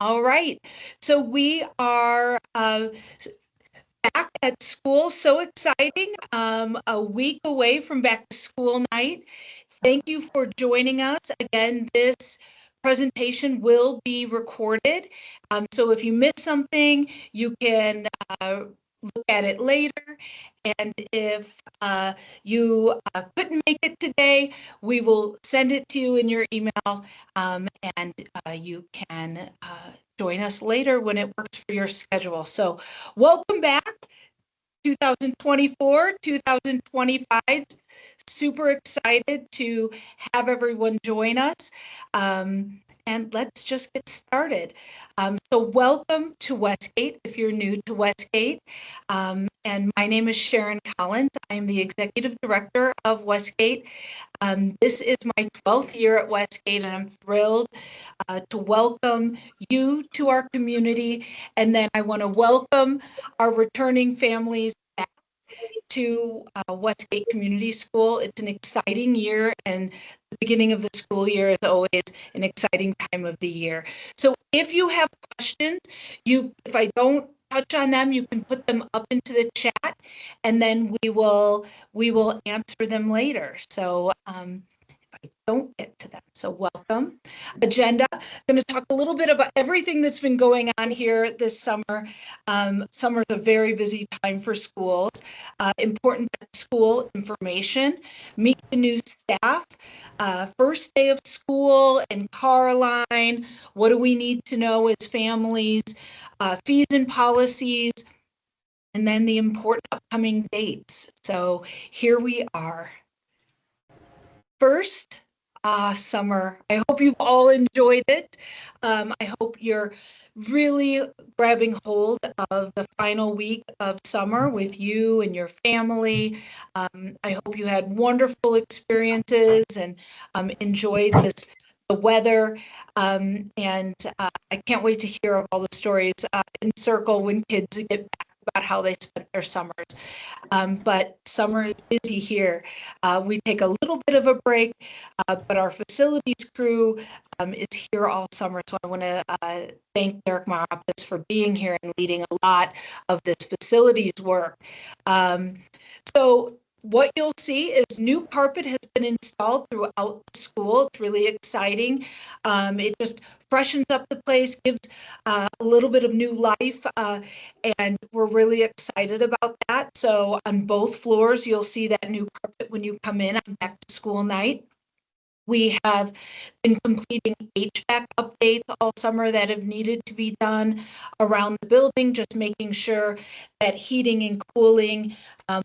All right. So we are back at school. So exciting. A week away from back to school night. Thank you for joining us. Again, this presentation will be recorded. So if you missed something, you can look at it later. And if you couldn't make it today, we will send it to you in your email, and you can join us later when it works for your schedule. So welcome back, 2024, 2025. Super excited to have everyone join us. And let's just get started. So welcome to Westgate if you're new to Westgate. And my name is Sharon Collins. I'm the Executive Director of Westgate. This is my 12th year at Westgate, and I'm thrilled to welcome you to our community. And then I want to welcome our returning families back to Westgate Community School. It's an exciting year, and the beginning of the school year is always an exciting time of the year. So if you have questions, if I don't touch on them, you can put them up into the chat, and then we will answer them later. So I don't get to them. So welcome. Agenda. I'm going to talk a little bit about everything that's been going on here this summer. Summer is a very busy time for schools. Important school information, meet the new staff, first day of school in Caroline, what do we need to know as families, fees and policies, and then the important upcoming dates. So here we are. First, summer. I hope you've all enjoyed it. I hope you're really grabbing hold of the final week of summer with you and your family. I hope you had wonderful experiences and enjoyed the weather. And I can't wait to hear of all the stories in Circle when kids get back about how they spent their summers. But summer is busy here. We take a little bit of a break, but our facilities crew is here all summer. So I want to thank Derek Maropis for being here and leading a lot of this facilities work. So what you'll see is new carpet has been installed throughout the school. It's really exciting. It just freshens up the place, gives a little bit of new life, and we're really excited about that. So on both floors, you'll see that new carpet when you come in on back to school night. We have been completing HVAC updates all summer that have needed to be done around the building, just making sure that heating and cooling,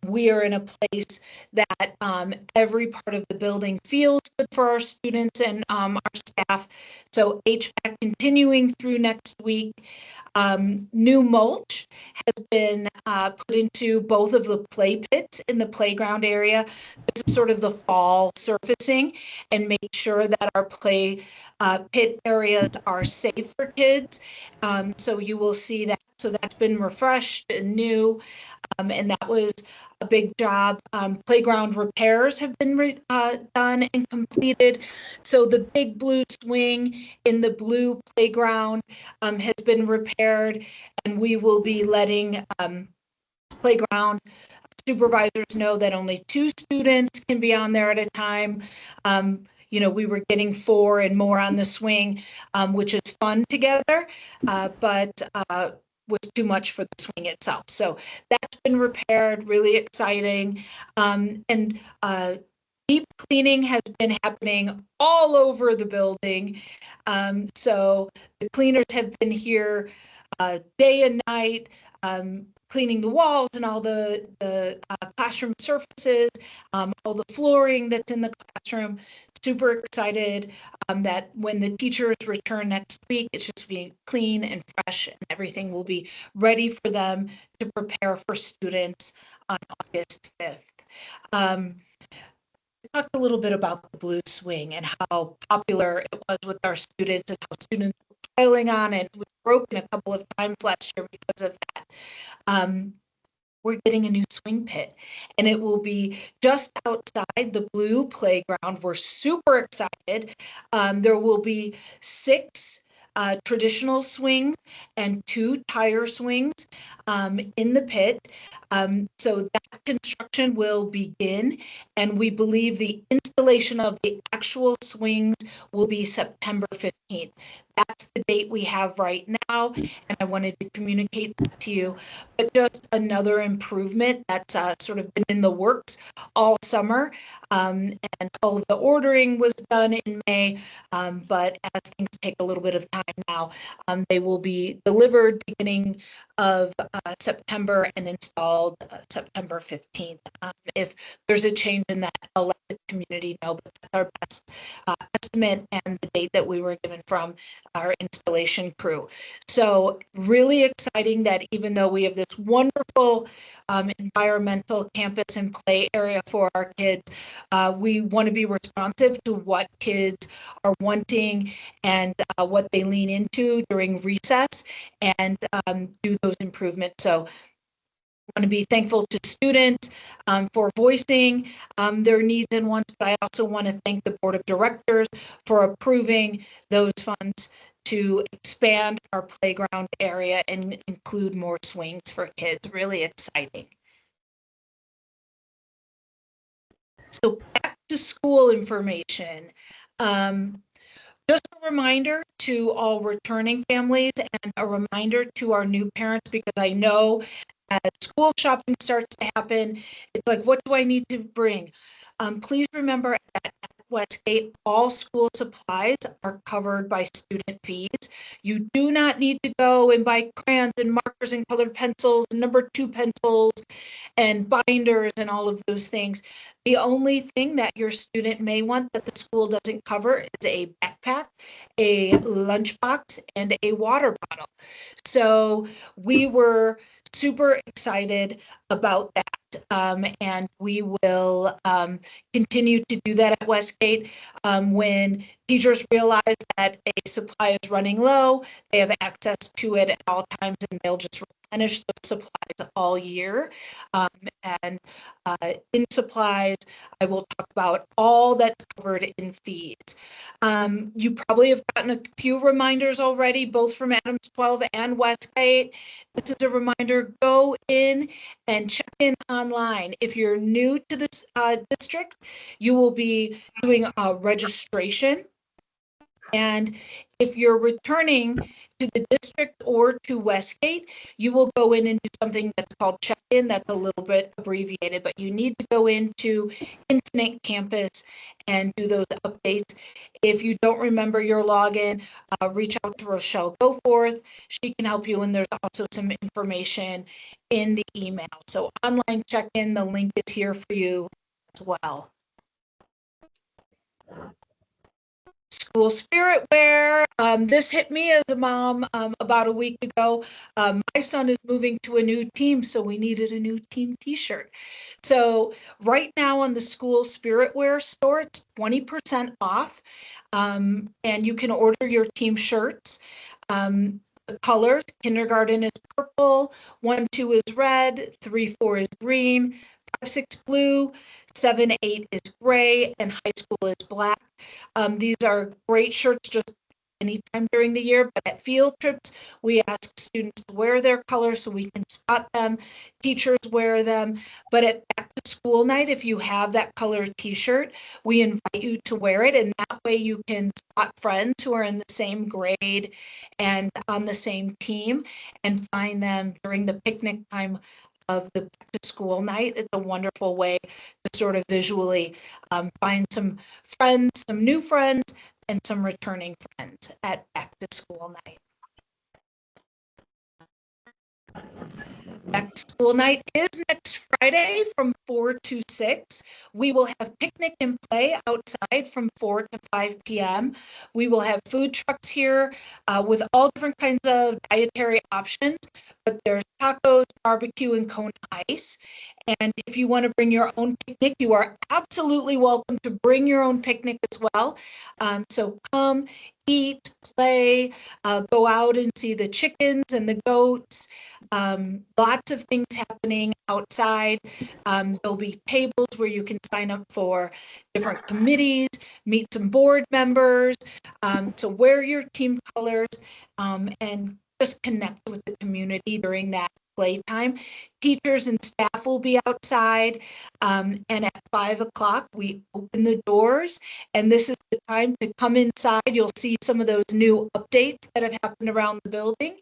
we are in a place that every part of the building feels good for our students and our staff. So HVAC continuing through next week. New mulch has been put into both of the play pits in the playground area. This is sort of the fall surfacing, and make sure that our play pit areas are safe for kids. So you will see that. So that's been refreshed and new, and that was a big job. Playground repairs have been done and completed. So the big blue swing in the blue playground has been repaired, and we will be letting playground supervisors know that only 2 students can be on there at a time. We were getting 4 and more on the swing, which is fun together, but was too much for the swing itself. So that's been repaired, really exciting. And deep cleaning has been happening all over the building. So the cleaners have been here day and night, cleaning the walls and all the classroom surfaces, all the flooring that's in the classroom. Super excited that when the teachers return next week, it's just be clean and fresh, and everything will be ready for them to prepare for students on August 5th. We talked a little bit about the blue swing and how popular it was with our students and how students were piling on it. It was broken a couple of times last year because of that. We're getting a new swing pit, and it will be just outside the blue playground. We're super excited. There will be 6 traditional swings and 2 tire swings in the pit. So that construction will begin, and we believe the installation of the actual swings will be September 15th. That's the date we have right now, and I wanted to communicate that to you. But just another improvement that's sort of been in the works all summer, and all of the ordering was done in May, but as things take a little bit of time now, they will be delivered beginning of September and installed September 15th. If there's a change in that, I'll let the community know, but that's our best estimate and the date that we were given from our installation crew. So really exciting that even though we have this wonderful environmental campus and play area for our kids, we want to be responsive to what kids are wanting and what they lean into during recess, and do those improvements. So I want to be thankful to students for voicing their needs and wants, but I also want to thank the board of directors for approving those funds to expand our playground area and include more swings for kids. Really exciting. So back to school information. Just a reminder to all returning families and a reminder to our new parents, because I know as school shopping starts to happen, it's like, what do I need to bring? Please remember at Westgate, all school supplies are covered by student fees. You do not need to go and buy crayons and markers and colored pencils and number 2 pencils and binders and all of those things. The only thing that your student may want that the school doesn't cover is a backpack, a lunchbox, and a water bottle. So we were super excited about that. And we will continue to do that at Westgate. When teachers realize that a supply is running low, they have access to it at all times, and they'll just replenish the supplies all year. And in supplies, I will talk about all that's covered in fees. You probably have gotten a few reminders already, both from Adams 12 and Westgate. This is a reminder, go in and check in online. If you're new to this district, you will be doing a registration. And if you're returning to the district or to Westgate, you will go in and do something that's called check-in. That's a little bit abbreviated, but you need to go into Infinite Campus and do those updates. If you don't remember your login, reach out to Rochelle Goforth. She can help you, and there's also some information in the email. So online check-in, the link is here for you as well. School spirit wear. This hit me as a mom about a week ago. My son is moving to a new team, so we needed a new team t-shirt. So right now on the school spirit wear store, it's 20% off, and you can order your team shirts. The colors, kindergarten is purple, 1-2 is red, 3-4 is green, 5-6 blue, 7-8 is gray, and high school is black. These are great shirts just anytime during the year, but at field trips, we ask students to wear their colors so we can spot them. Teachers wear them, but at back to school night, if you have that color t-shirt, we invite you to wear it, and that way you can spot friends who are in the same grade and on the same team and find them during the picnic time of the back to school night. It's a wonderful way to sort of visually find some friends, some new friends, and some returning friends at back to school night. Back to school night is next Friday from 4 to 6. We will have picnic and play outside from 4 to 5 p.m. We will have food trucks here with all different kinds of dietary options, but there's tacos, barbecue, and cone ice. And if you want to bring your own picnic, you are absolutely welcome to bring your own picnic as well. So come, eat, play, go out and see the chickens and the goats. Lots of things happening outside. There'll be tables where you can sign up for different committees, meet some board members, to wear your team colors, and just connect with the community during that playtime. Teachers and staff will be outside, and at 5 o'clock we open the doors, and this is the time to come inside. You'll see some of those new updates that have happened around the building,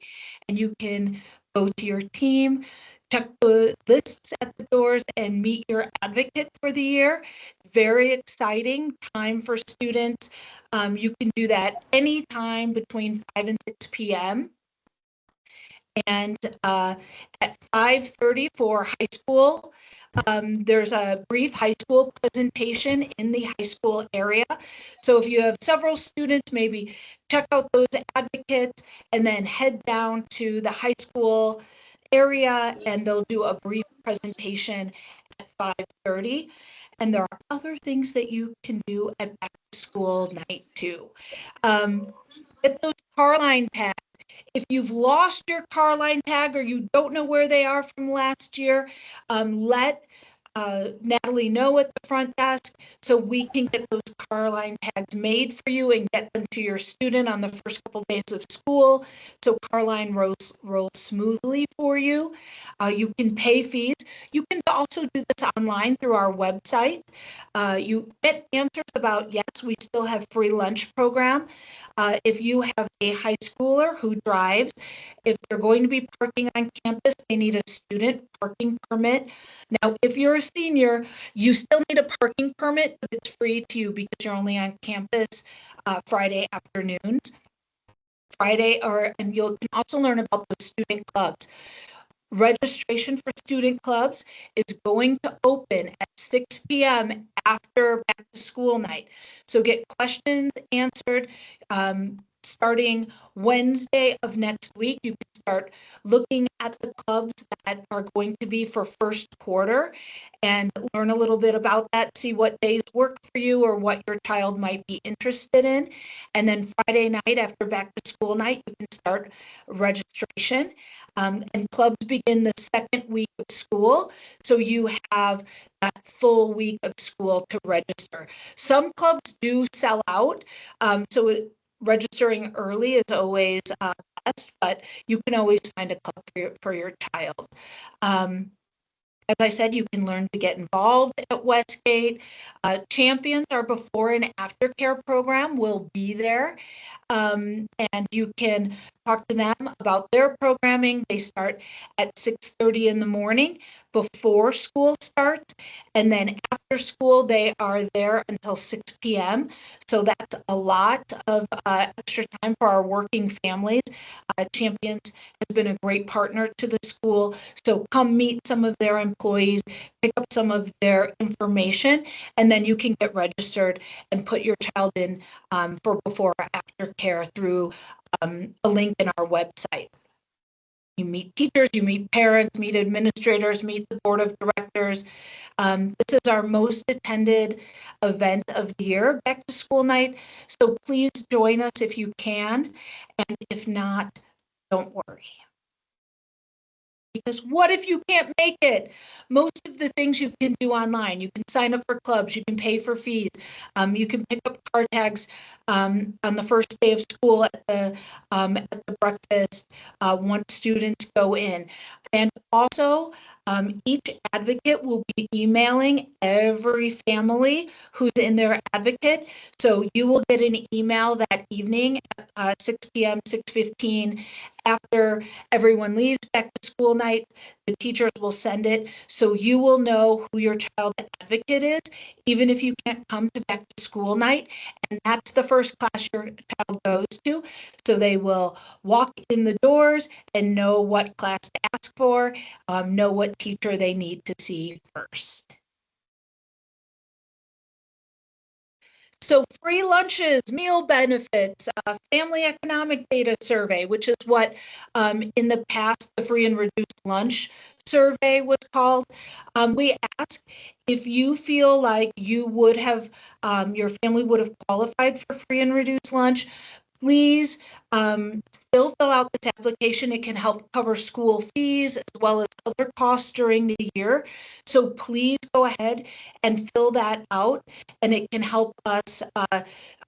and you can go to your team, check the lists at the doors, and meet your advocate for the year. Very exciting time for students. You can do that anytime between 5 and 6 p.m. And at 5:30 for high school, there's a brief high school presentation in the high school area. So if you have several students, maybe check out those advocates and then head down to the high school area and they'll do a brief presentation at 5:30. And there are other things that you can do at back to school night too. Get those car line tags. If you've lost your car line tag or you don't know where they are from last year, let Natalie know at the front desk so we can get those car line tags made for you and get them to your student on the first couple days of school so car line rolls smoothly for you. You can pay fees. You can also do this online through our website. You get answers about, yes, we still have free lunch program. If you have a high schooler who drives, if they're going to be parking on campus, they need a student parking permit. Now, if you're a senior, you still need a parking permit, but it's free to you because you're only on campus Friday afternoons. And you can also learn about the student clubs. Registration for student clubs is going to open at 6 p.m. after back to school night. So get questions answered starting Wednesday of next week. You can start looking at the clubs that are going to be for first quarter and learn a little bit about that, see what days work for you or what your child might be interested in. And then Friday night after back to school night, you can start registration. And clubs begin the second week of school. So you have that full week of school to register. Some clubs do sell out. Registering early is always best, but you can always find a club for your child. As I said, you can learn to get involved at Westgate. Champions, our before and after care program, will be there. And you can talk to them about their programming. They start at 6:30 in the morning before school starts. And then after school, they are there until 6 p.m. So that's a lot of extra time for our working families. Champions has been a great partner to the school. So come meet some of their employees, pick up some of their information, and then you can get registered and put your child in for before or after care through a link in our website. You meet teachers, you meet parents, meet administrators, meet the board of directors. This is our most attended event of the year, back to school night. So please join us if you can. And if not, don't worry. Because what if you can't make it? Most of the things you can do online. You can sign up for clubs, you can pay for fees, you can pick up car tags on the first day of school at the breakfast once students go in. And also, each advocate will be emailing every family who's in their advocate. So you will get an email that evening at 6 p.m., 6:15, after everyone leaves back to school night. The teachers will send it so you will know who your child advocate is, even if you can't come to back to school night. And that's the first class your child goes to. So they will walk in the doors and know what class to ask for, know what teacher they need to see first. So free lunches, meal benefits, family economic data survey, which is what in the past the free and reduced lunch survey was called. We ask if you feel like you would have, your family would have qualified for free and reduced lunch. Please still fill out this application. It can help cover school fees as well as other costs during the year. So please go ahead and fill that out, and it can help us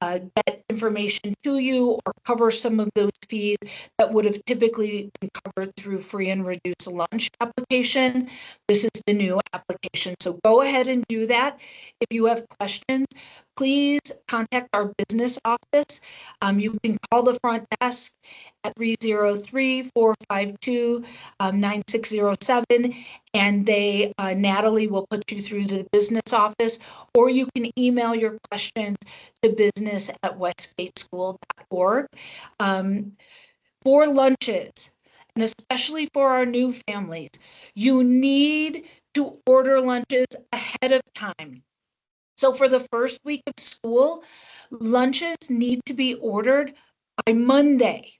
get information to you or cover some of those fees that would have typically been covered through free and reduced lunch application. This is the new application. So go ahead and do that. If you have questions, please contact our business office. You can call the front desk at 303-452-9607, and Natalie will put you through to the business office, or you can email your questions to business@westgateschool.org. For lunches, and especially for our new families, you need to order lunches ahead of time. So for the first week of school, lunches need to be ordered by Monday.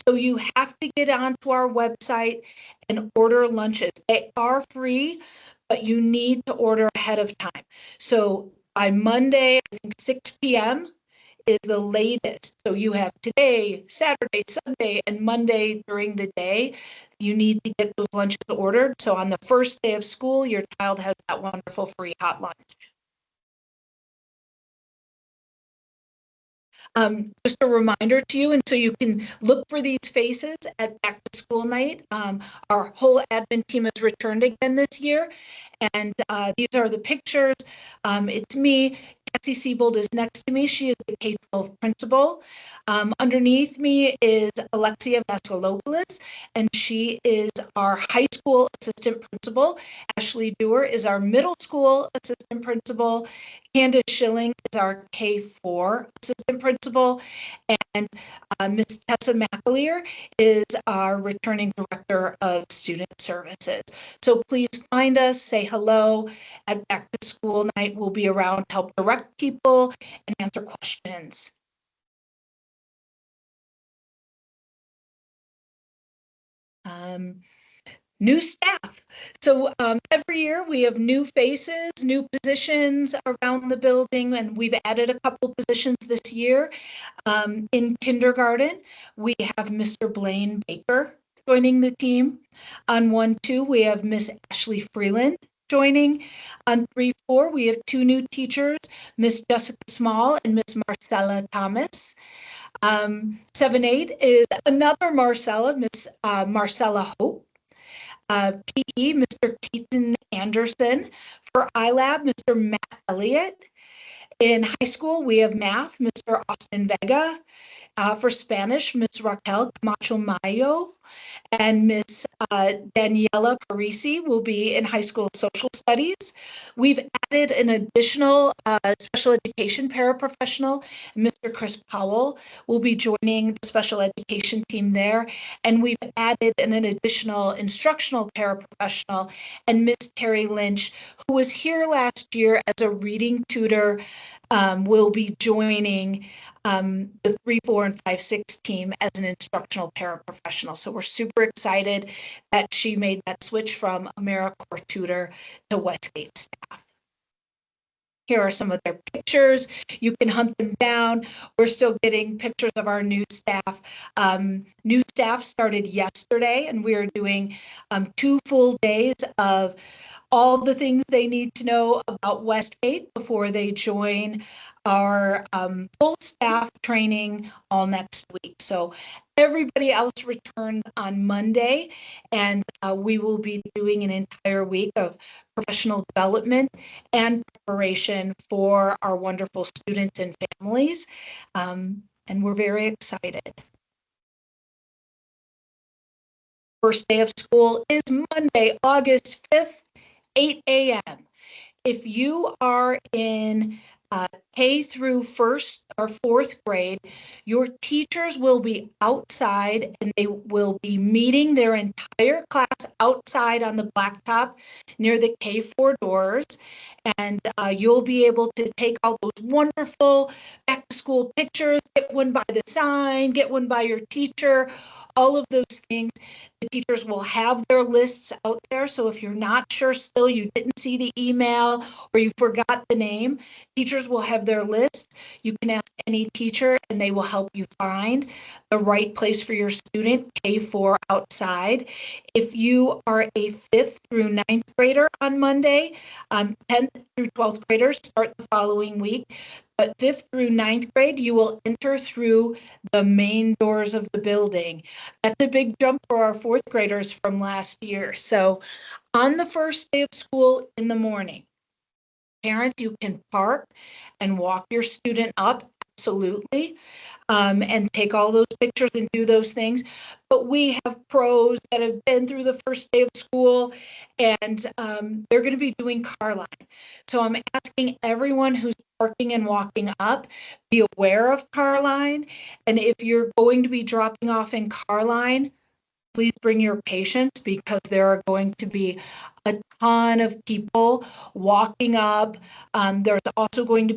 So you have to get onto our website and order lunches. They are free, but you need to order ahead of time. So by Monday, I think 6 p.m. is the latest. So you have today, Saturday, Sunday, and Monday during the day. You need to get those lunches ordered. So on the first day of school, your child has that wonderful free hot lunch. Just a reminder to you, and so you can look for these faces at back to school night. Our whole admin team has returned again this year, and these are the pictures. It's me. Cassie Siebold is next to me. She is the K-12 principal. Underneath me is Alexia Vasilopoulos, and she is our high school assistant principal. Ashley Dewar is our middle school assistant principal. Candace Schilling is our K-4 assistant principal, and Ms. Tessa McAleer is our returning director of student services. So please find us, say hello at Back to School Night. We'll be around to help direct people and answer questions. New staff. So every year we have new faces, new positions around the building, and we've added a couple positions this year. In kindergarten, we have Mr. Blaine Baker joining the team. On 1-2, we have Miss Ashley Freeland joining. On 3-4, we have two new teachers, Miss Jessica Small and Miss Marcella Thomas. 7-8 is another Marcella, Miss Marcella Hope. PE, Mr. Keaton Anderson. For iLab, Mr. Matt Elliott. In high school, we have math, Mr. Austin Vega. For Spanish, Ms. Raquel Camacho Mayo and Ms. Daniela Parisi will be in high school social studies. We've added an additional special education paraprofessional. Mr. Chris Powell will be joining the special education team there. And we've added an additional instructional paraprofessional, and Ms. Terry Lynch, who was here last year as a reading tutor, will be joining the 3, 4, and 5, 6 team as an instructional paraprofessional. So we're super excited that she made that switch from AmeriCorps tutor to Westgate staff. Here are some of their pictures. You can hunt them down. We're still getting pictures of our new staff. New staff started yesterday, and we are doing 2 full days of all the things they need to know about Westgate before they join our full staff training all next week. So everybody else returns on Monday, and we will be doing an entire week of professional development and preparation for our wonderful students and families. And we're very excited. First day of school is Monday, August 5th, 8 a.m. If you are in K through first or fourth grade, your teachers will be outside and they will be meeting their entire class outside on the blacktop near the K4 doors. And you'll be able to take all those wonderful back to school pictures, get one by the sign, get one by your teacher, all of those things. The teachers will have their lists out there. So if you're not sure still, you didn't see the email or you forgot the name, teachers will have their list. You can ask any teacher and they will help you find the right place for your student, K4 outside. If you are a 5th through 9th grader on Monday, 10th through 12th graders start the following week. But 5th through 9th grade, you will enter through the main doors of the building. That's a big jump for our 4th graders from last year. So on the first day of school in the morning, parents, you can park and walk your student up, absolutely, and take all those pictures and do those things. But we have pros that have been through the first day of school, and they're going to be doing car line. So I'm asking everyone who's parking and walking up, be aware of car line. And if you're going to be dropping off in car line, please bring your patients because there are going to be a ton of people walking up. There's also going to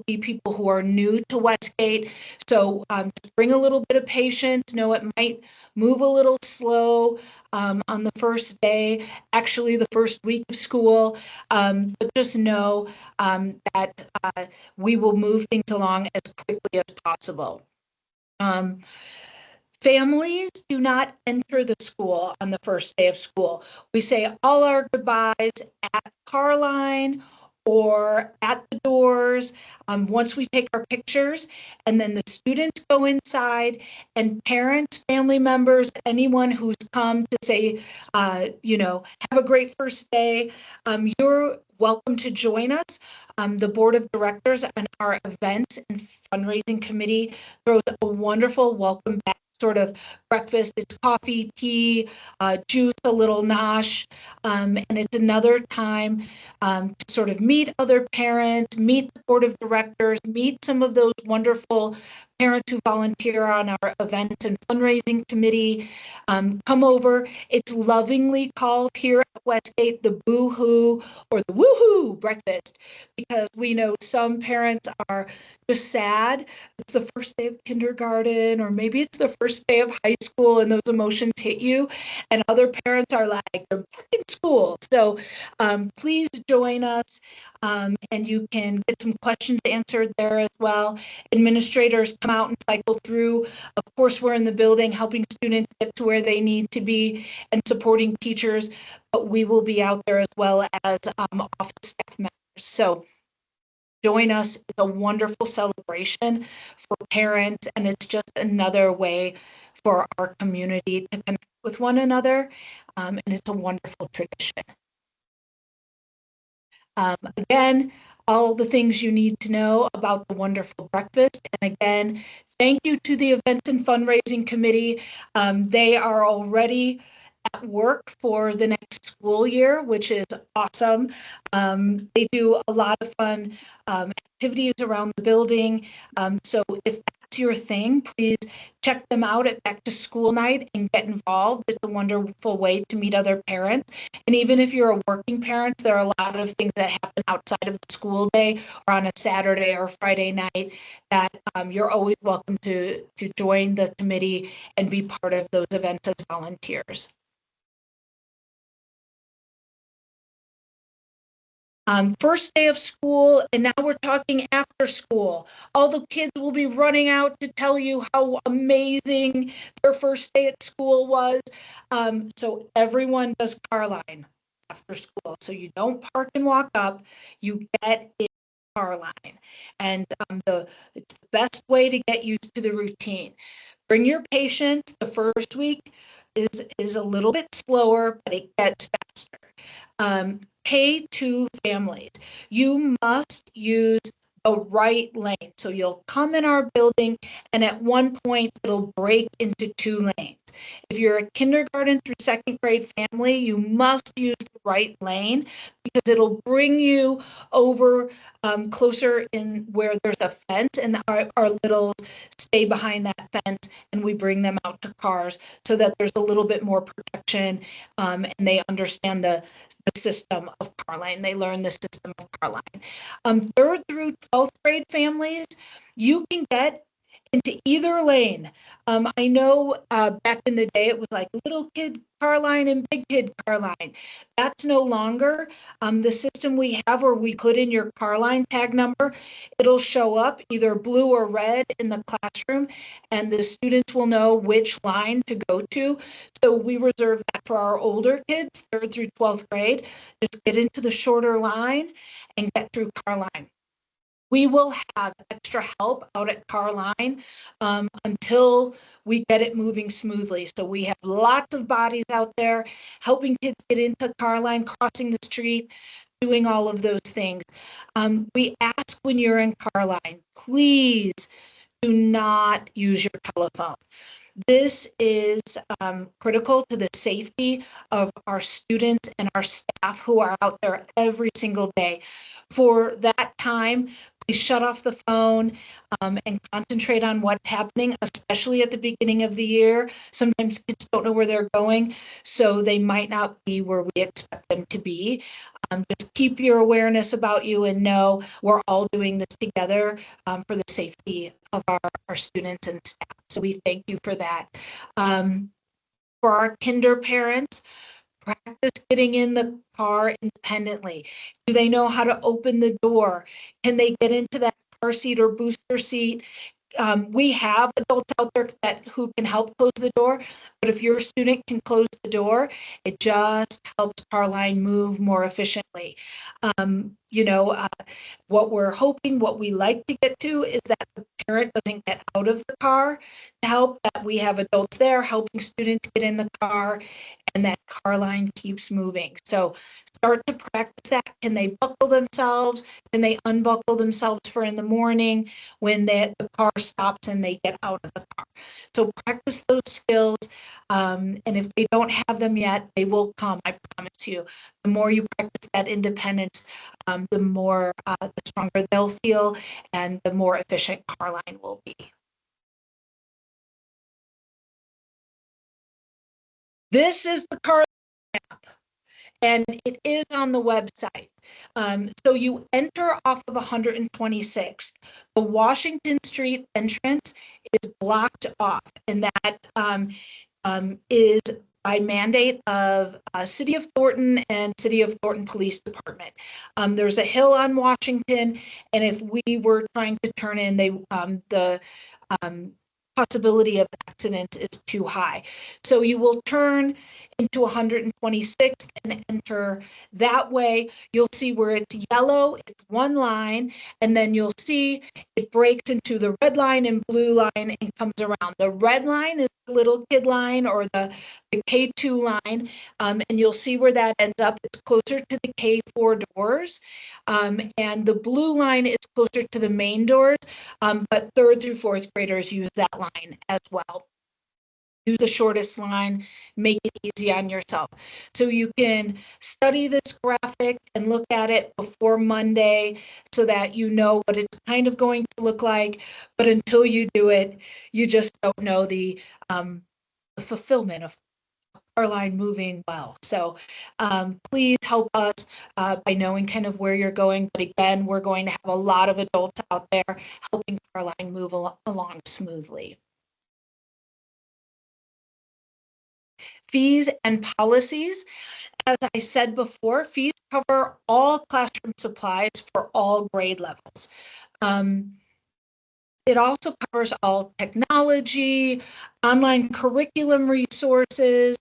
be people who are new to Westgate. So just bring a little bit of patience. Know it might move a little slow on the first day, actually the first week of school, but just know that we will move things along as quickly as possible. Families do not enter the school on the first day of school. We say all our goodbyes at car line or at the doors once we take our pictures, and then the students go inside, and parents, family members, anyone who's come to say, have a great first day, you're welcome to join us. The board of directors and our events and fundraising committee throws a wonderful welcome back sort of breakfast. It's coffee, tea, juice, a little nosh, and it's another time to sort of meet other parents, meet the board of directors, meet some of those wonderful parents who volunteer on our events and fundraising committee. Come over. It's lovingly called here at Westgate the boo-hoo or the woohoo breakfast, because we know some parents are just sad. It's the first day of kindergarten, or maybe it's the first day of high school and those emotions hit you, and other parents are like, they're back in school. So please join us, and you can get some questions answered there as well. Administrators come out and cycle through. Of course, we're in the building helping students get to where they need to be and supporting teachers, but we will be out there as well as office staff members. So join us. It's a wonderful celebration for parents, and it's just another way for our community to connect with one another, and it's a wonderful tradition. Again, all the things you need to know about the wonderful breakfast. And again, thank you to the Events and Fundraising Committee. They are already at work for the next school year, which is awesome. They do a lot of fun activities around the building. So if that's your thing, please check them out at Back to School Night and get involved. It's a wonderful way to meet other parents. And even if you're a working parent, there are a lot of things that happen outside of the school day or on a Saturday or Friday night that you're always welcome to join the committee and be part of those events as volunteers. First day of school, and now we're talking after school. All the kids will be running out to tell you how amazing their first day at school was. So everyone does car line after school. So you don't park and walk up, you get in car line. And it's the best way to get used to the routine. Bring your patient. The first week is a little bit slower, but it gets faster. Pay to families. You must use the right lane. So you'll come in our building, and at one point it'll break into 2 lanes. If you're a kindergarten through second grade family, you must use the right lane because it'll bring you over closer in where there's a fence, and our littles stay behind that fence, and we bring them out to cars so that there's a little bit more protection, and they understand the system of car line. They learn the system of car line. 3rd through 12th grade families, you can get into either lane. I know back in the day it was like little kid car line and big kid car line. That's no longer. The system we have where we put in your car line tag number, it'll show up either blue or red in the classroom, and the students will know which line to go to. So we reserve that for our older kids, 3rd through 12th grade. Just get into the shorter line and get through car line. We will have extra help out at car line until we get it moving smoothly. So we have lots of bodies out there helping kids get into car line, crossing the street, doing all of those things. We ask when you're in car line, please do not use your telephone. This is critical to the safety of our students and our staff who are out there every single day. For that time, please shut off the phone and concentrate on what's happening, especially at the beginning of the year. Sometimes kids don't know where they're going, so they might not be where we expect them to be. Just keep your awareness about you and know we're all doing this together for the safety of our students and staff. So we thank you for that. For our kinder parents, practice getting in the car independently. Do they know how to open the door? Can they get into that car seat or booster seat? We have adults out there who can help close the door, but if your student can close the door, it just helps car line move more efficiently. What we're hoping, what we like to get to is that the parent doesn't get out of the car to help, that we have adults there helping students get in the car, and that car line keeps moving. So start to practice that. Can they buckle themselves? Can they unbuckle themselves for in the morning when the car stops and they get out of the car? So practice those skills. And if they don't have them yet, they will come, I promise you. The more you practice that independence, the stronger they'll feel and the more efficient car line will be. This is the car map, and it is on the website. So you enter off of 126th. The Washington Street entrance is blocked off, and that is by mandate of City of Thornton and City of Thornton Police Department. There's a hill on Washington, and if we were trying to turn in, the possibility of accident is too high. So you will turn into 126th and enter that way. You'll see where it's yellow, it's one line, and then you'll see it breaks into the red line and blue line and comes around. The red line is the little kid line, or the K2 line, and you'll see where that ends up. It's closer to the K4 doors, and the blue line is closer to the main doors, but 3rd through 4th graders use that line as well. Do the shortest line, make it easy on yourself. So you can study this graphic and look at it before Monday so that you know what it's kind of going to look like, but until you do it, you just don't know the fulfillment of our line moving well. So please help us by knowing kind of where you're going. But again, we're going to have a lot of adults out there helping our line move along smoothly. Fees and policies. As I said before, fees cover all classroom supplies for all grade levels. It also covers all technology, online curriculum resources.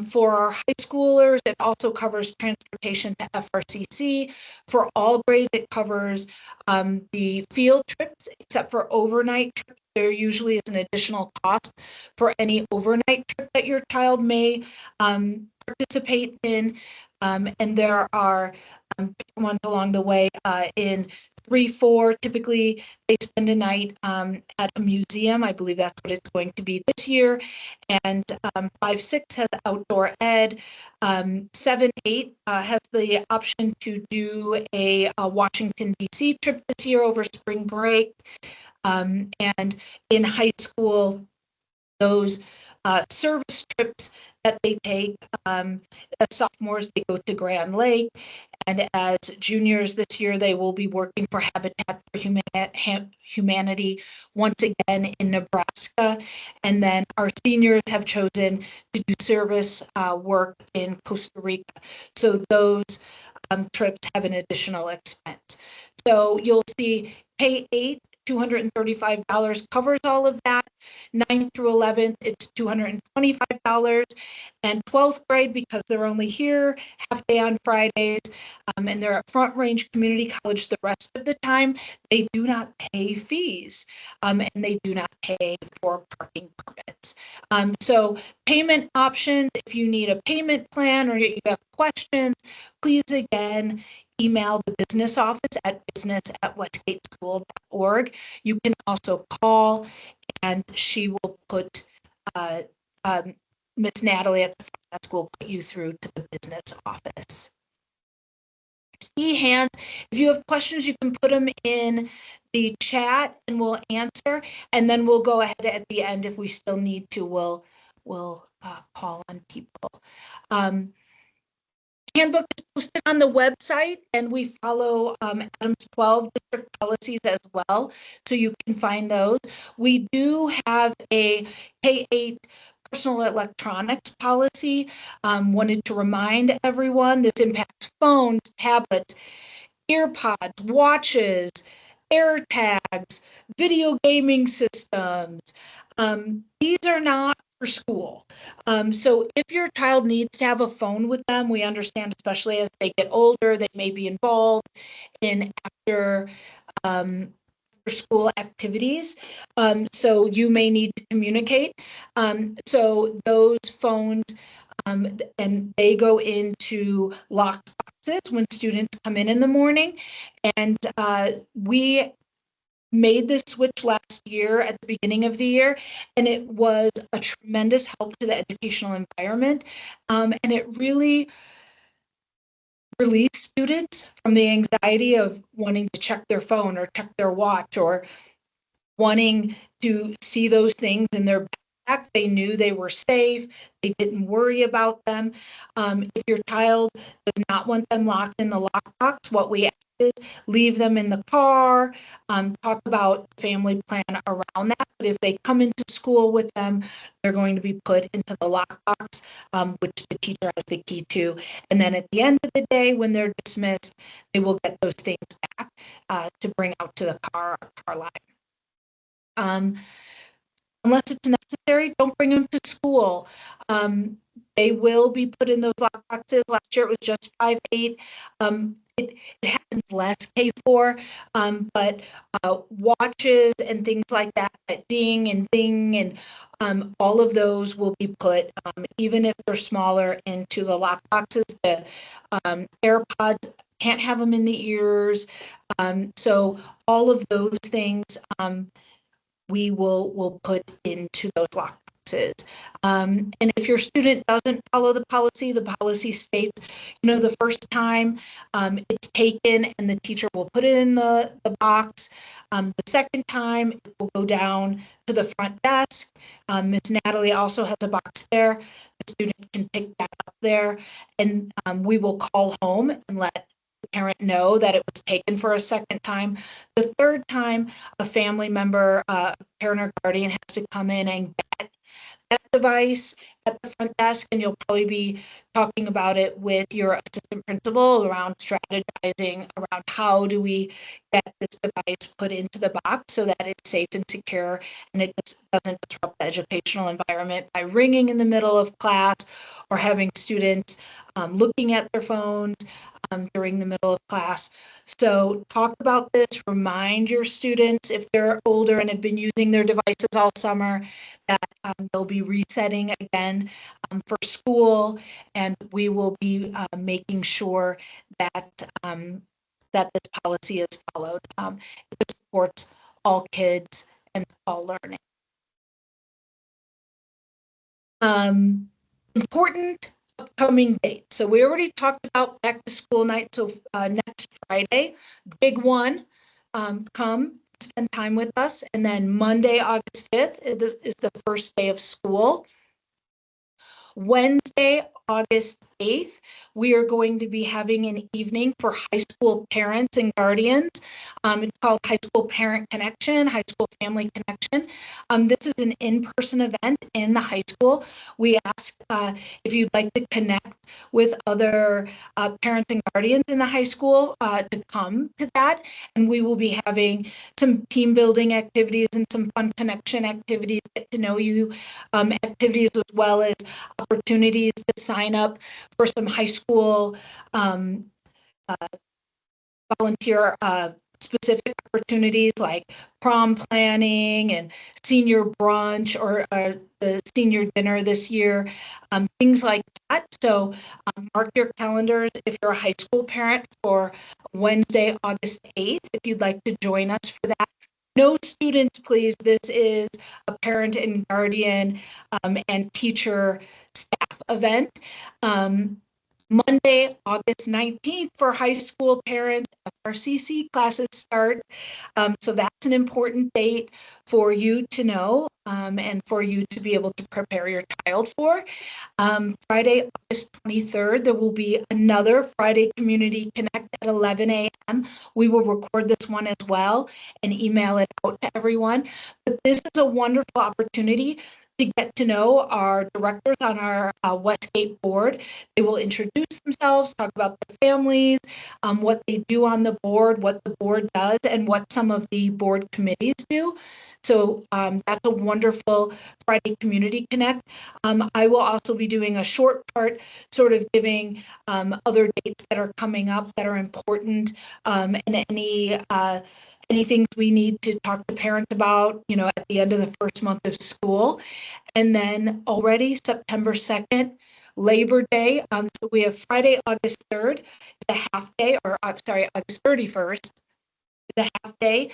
For our high schoolers, it also covers transportation to FRCC. For all grades, it covers the field trips, except for overnight trips. There usually is an additional cost for any overnight trip that your child may participate in. And there are different ones along the way in 3, 4, typically they spend a night at a museum. I believe that's what it's going to be this year. And 5, 6 has outdoor ed. 7, 8 has the option to do a Washington, D.C. trip this year over spring break. And in high school, those service trips that they take. As sophomores, they go to Grand Lake, and as juniors this year, they will be working for Habitat for Humanity once again in Nebraska. And then our seniors have chosen to do service work in Costa Rica. So those trips have an additional expense. So you'll see K-8, $235 covers all of that. 9th through 11th, it's $225. And 12th grade, because they're only here half day on Fridays, and they're at Front Range Community College the rest of the time, they do not pay fees, and they do not pay for parking permits. So payment options, if you need a payment plan or you have questions, please again, email the business office at business@westgateschool.org. You can also call, and she will put Miss Natalie at the front desk will put you through to the business office. See hands. If you have questions, you can put them in the chat and we'll answer, and then we'll go ahead at the end if we still need to. We'll call on people. Handbook is posted on the website, and we follow Adams 12 district policies as well, so you can find those. We do have a K-8 personal electronics policy. Wanted to remind everyone this impacts phones, tablets, earpods, watches, AirTags, video gaming systems. These are not for school. So if your child needs to have a phone with them, we understand, especially as they get older, they may be involved in after school activities. So you may need to communicate. So those phones, and they go into locked boxes when students come in the morning. And we made this switch last year at the beginning of the year, and it was a tremendous help to the educational environment. And it really relieved students from the anxiety of wanting to check their phone or check their watch or wanting to see those things in their backpack. They knew they were safe. They didn't worry about them. If your child does not want them locked in the lockbox, what we ask is leave them in the car, talk about family plan around that. But if they come into school with them, they're going to be put into the lockbox, which the teacher has the key to. And then at the end of the day, when they're dismissed, they will get those things back to bring out to the car line. Unless it's necessary, don't bring them to school. They will be put in those lock boxes. Last year it was just 5-8. It happens less K4, but watches and things like that, ding and bing, and all of those will be put, even if they're smaller, into the lock boxes. The AirPods, can't have them in the ears. So all of those things we will put into those lock boxes. And if your student doesn't follow the policy states, the first time it's taken and the teacher will put it in the box. The second time it will go down to the front desk. Ms. Natalie also has a box there. The student can pick that up there, and we will call home and let parent know that it was taken for a second time. The third time, a family member, parent or guardian has to come in and get that device at the front desk, and you'll probably be talking about it with your assistant principal around strategizing around how do we get this device put into the box so that it's safe and secure and it doesn't disrupt the educational environment by ringing in the middle of class or having students looking at their phones during the middle of class. So talk about this, remind your students if they're older and have been using their devices all summer that they'll be resetting again for school, and we will be making sure that that this policy is followed. It supports all kids and all learning. Important upcoming dates. So we already talked about back to school night. So next Friday, big one, come spend time with us. And then Monday, August 5th is the first day of school. Wednesday, August 8th, we are going to be having an evening for high school parents and guardians. It's called High School Parent Connection, High School Family Connection. This is an in-person event in the high school. We ask if you'd like to connect with other parents and guardians in the high school to come to that. And we will be having some team building activities and some fun connection activities, get to know you activities, as well as opportunities to sign up for some high school volunteer specific opportunities like prom planning and senior brunch or the senior dinner this year, things like that. So mark your calendars if you're a high school parent for Wednesday, August 8th, if you'd like to join us for that. No students, please. This is a parent and guardian and teacher staff event. Monday, August 19th for high school parents, FRCC classes start. So that's an important date for you to know and for you to be able to prepare your child for. Friday, August 23rd, there will be another Friday Community Connect at 11 a.m. We will record this one as well and email it out to everyone. But this is a wonderful opportunity to get to know our directors on our Westgate board. They will introduce themselves, talk about their families, what they do on the board, what the board does, and what some of the board committees do. So that's a wonderful Friday Community Connect. I will also be doing a short part, sort of giving other dates that are coming up that are important, and anything we need to talk to parents about, at the end of the first month of school. And then already September 2nd, Labor Day. So we have Friday, August 3rd, the half day, or I'm sorry, August 31st, the half day.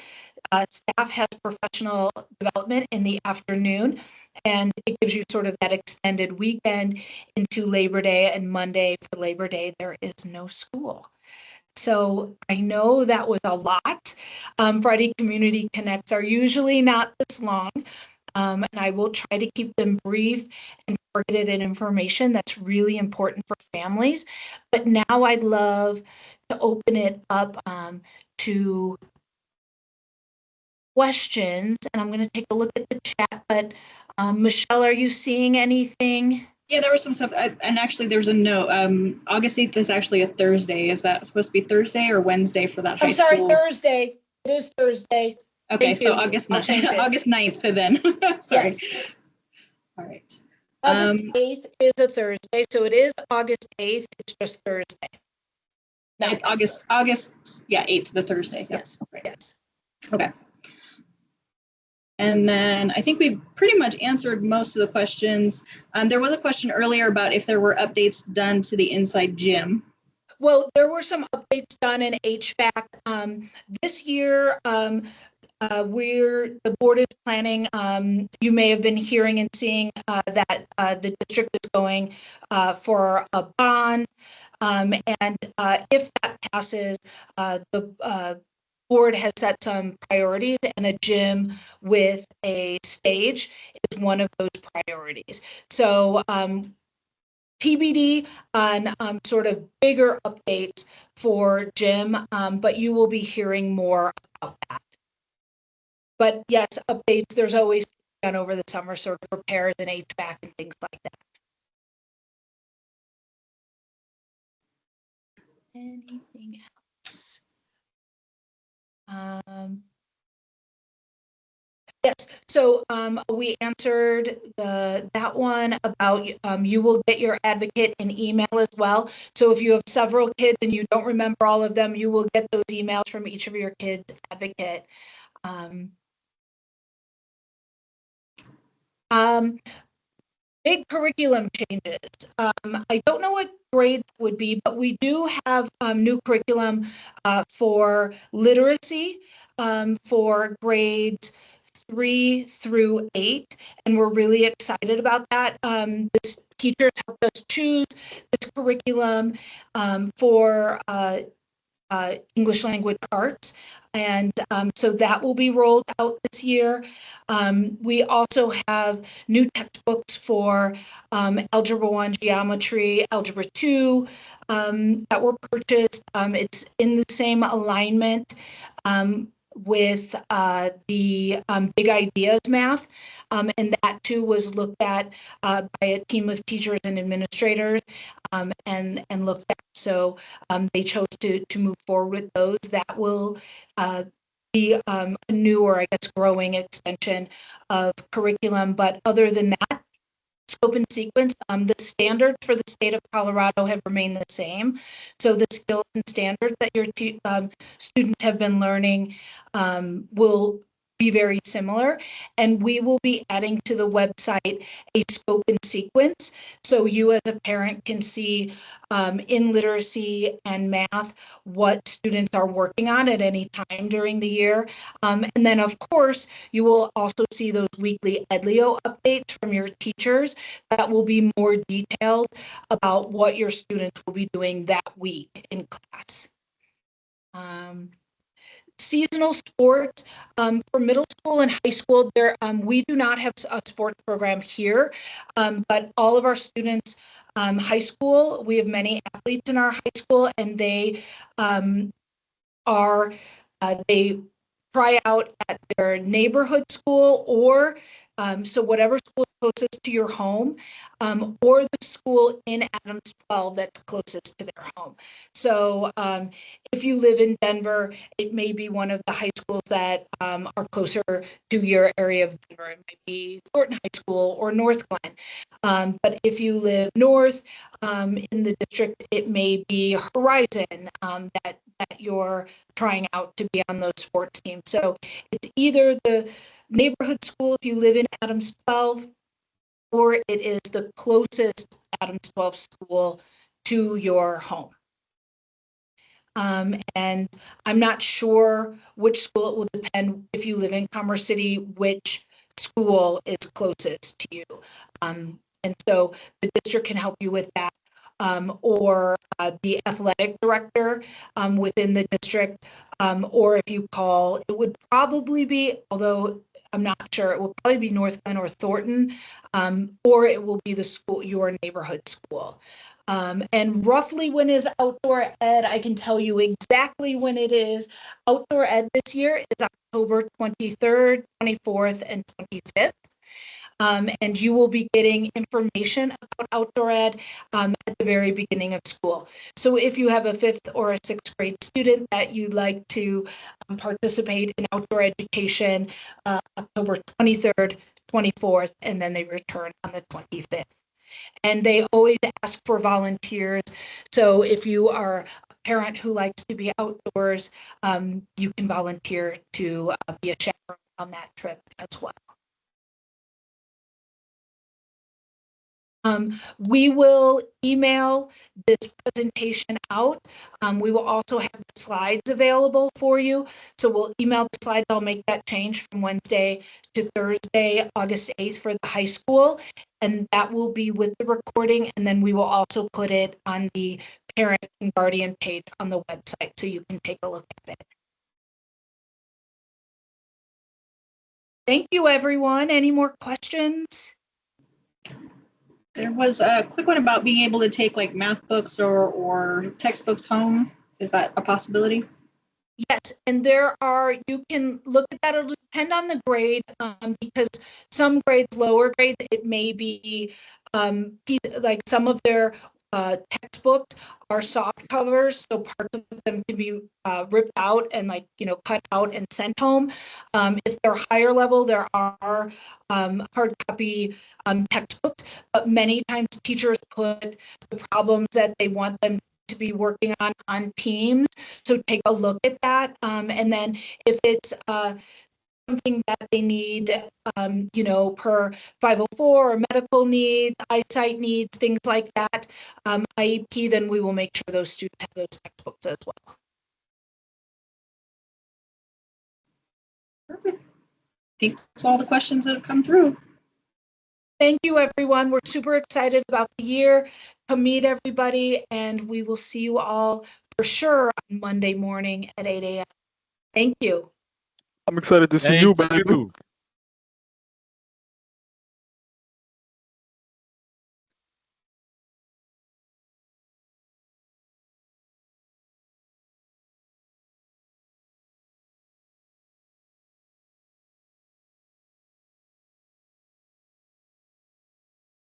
Staff has professional development in the afternoon, and it gives you sort of that extended weekend into Labor Day. And Monday for Labor Day, there is no school. So I know that was a lot. Friday Community Connects are usually not this long, and I will try to keep them brief and targeted in information that's really important for families. But now I'd love to open it up to questions, and I'm going to take a look at the chat. But Michelle, are you seeing anything? Yeah, there was some stuff, and actually there's a note. August 8th is actually a Thursday. Is that supposed to be Thursday or Wednesday for that high school? I'm sorry, Thursday. It is Thursday. Okay, Thank so you. August 9th then. Sorry. Yes. All right. August 8th is a Thursday, so it is August 8th. It's just Thursday. No, August, 8th, the Thursday. Yes. Right. Yes. Okay. And then I think we pretty much answered most of the questions. There was a question earlier about if there were updates done to the inside gym. Well, there were some updates done in HVAC. This year, the board is planning, you may have been hearing and seeing that the district is going for a bond. And if that passes, the board has set some priorities, and a gym with a stage is one of those priorities. So TBD on sort of bigger updates for gym, but you will be hearing more about that. But yes, updates, there's always done over the summer, sort of repairs and HVAC and things like that. Anything else? Yes, so we answered that one about you will get your advocate an email as well. So if you have several kids and you don't remember all of them, you will get those emails from each of your kids' advocate. Big curriculum changes. I don't know what grade that would be, but we do have new curriculum for literacy for grades 3 through 8, and we're really excited about that. The teachers helped us choose this curriculum for English language arts. And so that will be rolled out this year. We also have new textbooks for Algebra 1 geometry, Algebra 2 that were purchased. It's in the same alignment with the Big Ideas math. And that too was looked at by a team of teachers and administrators and looked at. So they chose to move forward with those. That will be a new, or I guess growing extension of curriculum. But other than that, scope and sequence, the standards for the state of Colorado have remained the same. So the skills and standards that your students have been learning will be very similar, and we will be adding to the website a scope and sequence, so you as a parent can see in literacy and math what students are working on at any time during the year. And then of course you will also see those weekly EdLeo updates from your teachers that will be more detailed about what your students will be doing that week in class. Seasonal sports for middle school and high school, there we do not have a sports program here, but all of our students, high school, we have many athletes in our high school, and they they try out at their neighborhood school, or so whatever school is closest to your home, or the school in Adams 12 that's closest to their home. So if you live in Denver, it may be one of the high schools that are closer to your area of Denver. It might be Thornton High School or North Glen. But if you live north in the district, it may be Horizon that you're trying out to be on those sports teams. So it's either the neighborhood school if you live in Adams 12, or it is the closest Adams 12 school to your home. And I'm not sure which school. It will depend if you live in Commerce City, which school is closest to you. And so the district can help you with that. Or the athletic director within the district, or if you call, it would probably be, although I'm not sure, it will probably be North Glen or Thornton, or it will be the school, your neighborhood school. And roughly when is outdoor ed, I can tell you exactly when it is. Outdoor ed this year is October 23rd, 24th, and 25th. And you will be getting information about outdoor ed at the very beginning of school. So if you have a 5th or a 6th grade student that you'd like to participate in outdoor education, October 23rd, 24th, and then they return on the 25th. And they always ask for volunteers. So if you are a parent who likes to be outdoors, you can volunteer to be a chaperone on that trip as well. We will email this presentation out. We will also have the slides available for you. So we'll email the slides. I'll make that change from Wednesday to Thursday, August 8th for the high school. And that will be with the recording. And then we will also put it on the parent and guardian page on the website so you can take a look at it. Thank you, everyone. Any more questions? There was a quick one about being able to take like math books or textbooks home. Is that a possibility? Yes, and there are, you can look at that, it'll depend on the grade, because some grades, lower grades, it may be like some of their textbooks are soft covers, so parts of them can be ripped out and cut out and sent home. If they're higher level, there are hard copy textbooks, but many times teachers put the problems that they want them to be working on Teams. So take a look at that. And then if it's something that they need, per 504 or medical needs, eyesight needs, things like that, IEP, then we will make sure those students have those textbooks as well. Perfect. I think that's all the questions that have come through. Thank you, everyone. We're super excited about the year. Come meet everybody, and we will see you all for sure on Monday morning at 8 a.m. Thank you. I'm excited to see you, baby. you.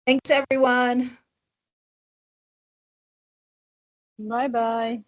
Thanks, everyone. Bye-bye.